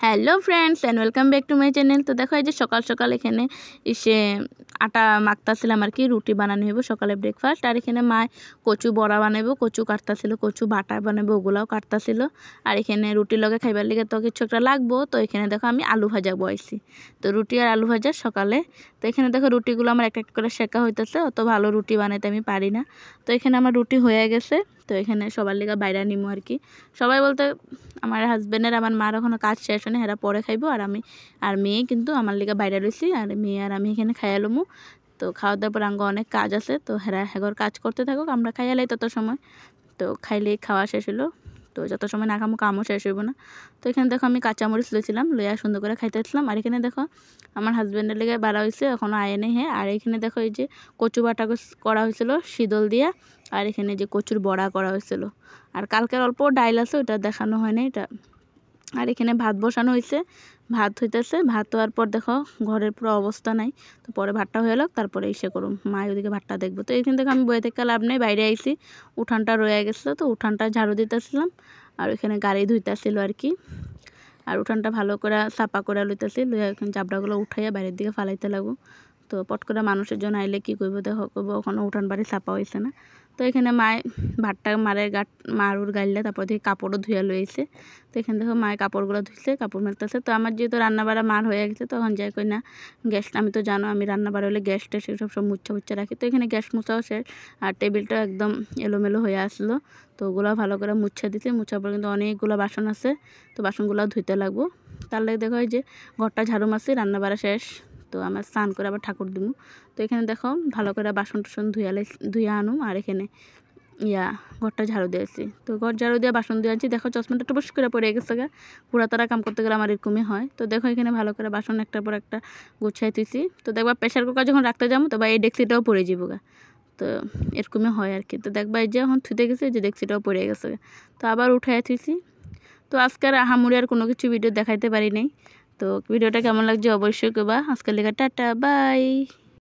Hello friends and welcome back to my channel. তো দেখো এই যে সকাল সকাল এখানে এসে আটা মাখতাছিলাম আর কি, রুটি বানানো হইব সকালে ব্রেকফাস্ট। আর এখানে মা কচু বড়া বানাবো, কচু কাটতাছিল, কচু বাটা বানাবো, ওগুলাও কাটতাছিল। আর এখানে রুটির লগে খাইবার লিগে তো কিছু একটা লাগবো। তো এখানে দেখো আমি আলু ভাজা বয়েছি, তো রুটি আর আলু ভাজা সকালে। তো এখানে দেখো রুটিগুলো আমার একটা একটা করে শেখা হইতেছে, অত ভালো রুটি বানাইতে আমি পারি না। তো এখানে আমার রুটি হয়ে গেছে। তো এখানে সবার লিগা বাইরে নিমো আর কি। সবাই বলতে আমার হাজব্যান্ডের আমার মার ওখানে কাজ শেষ হয় না, হেরা পরে খাইবো। আর আমি আর মেয়ে কিন্তু আমার লিগা বাইরে রয়েছি, আর মেয়ে আর আমি এখানে খাইয়ালমু। তো খাওয়া দাওয়ার পর আঙ্গ অনেক কাজ আছে, তো হেরা হেগর কাজ করতে থাকুক, আমরা খাইয়ালাই তত সময়। তো খাইলেই খাওয়া শেষ হলো, তো যত সময় না খামো কামও শেষ হইব না। তো এখানে দেখো আমি কাঁচামরিচ লইছিলাম, লইয়া সুন্দর করে খাইতেছিলাম। আর এখানে দেখো আমার হাজব্যান্ডের লেগে বাড়া হয়েছে, এখনও আয়ে নেই। হ্যাঁ, আর এখানে দেখো এই যে কচু বাটা করা হয়েছিল শীতল দিয়া, আর এখানে যে কচুর বড়া করা হয়েছিল। আর কালকের অল্প ডাইল আছে, ওটা দেখানো হয় না এটা। আর এখানে ভাত বসানো হয়েছে, ভাত হইতেছে। ভাত হওয়ার পর দেখো ঘরের পুরো অবস্থা নাই, তো পরে ভাতটা হয়ে গেল, তারপরে এসে করুম মা ওদিকে ভাতটা দেখবো। তো এখান থেকে আমি বয়ে থেকে লাভ নেই, বাইরে আইছি। উঠানটা রয়ে গেছিলো, তো উঠানটা ঝাড়ু দিতেছিলাম। আর ওইখানে গাড়ি ধুইতেছিল আর কি। আর উঠানটা ভালো করে চাপা করে লইতেছি, লইয়া এখন জাবড়াগুলো উঠাইয়া বাইরের দিকে ফালাইতে লাগবো। তো পট করে মানুষের জন্য আইলে কী করবো, দেখো করবো ওখানে উঠান বাড়ি চাপা হয়েছে না। তো এখানে মায় ভাতটা মারের মারুর গাইলে, তারপর দেখি কাপড়ও ধুয়া লইছে। তো এখানে দেখো মায়ের কাপড়গুলো ধুইছে, কাপড় মেলতেছে। তো আমার যেহেতু রান্নাবাড়া মার হয়ে গেছে, তখন যাই কই না গ্যাস, আমি তো জানো আমি রান্নাবাড়া হলে গ্যাসটা সেসব সব মুচ্ছা রাখি। তো এখানে গ্যাস মুছাও শেষ, আর টেবিলটা একদম এলোমেলো হয়ে আসলো। তো ওগুলো ভালো করে মুছা দিতে, মুছার পর কিন্তু অনেকগুলো বাসন আছে, তো বাসনগুলো ধুইতে লাগবো। তার লাগে দেখো এই যে ঘরটা ঝাড়ু মারছি, রান্নাবাড়া শেষ। তো আমার স্নান করে আবার ঠাকুর দিমু। তো এখানে দেখো ভালো করে বাসন টাসন ধুইয়া আনুম। আর এখানে ঘরটা ঝাড়ু দিয়েছি, তো ঘর ঝাড়ু দিয়ে বাসন দিয়ে আনছি। দেখো চশমাটা টুপুস করে পড়ে গেছে গা, পুরা তারা কাম করতে গেলে আমার এরকমই হয়। তো দেখো এখানে ভালো করে বাসন একটার পর একটা গুছাই দিয়েছি। তো দেখবা প্রেশার কুকার যখন রাখতে যাবো, তো বা এই ডেক্সিটাও পড়ে যাবো গা, তো এরকমই হয় আর কি। তো দেখবা এই যে এখন থুতে গেছে, যে ডেক্সিটাও পড়ে গেছে, তো আবার উঠাই থুইছি। তো আজকের আহামরি আর কোনো কিছু ভিডিও দেখাইতে পারি নাই। তো ভিডিওটা কেমন লাগছে অবশ্যই কইবা। আজকের লেগে টাটা বাই।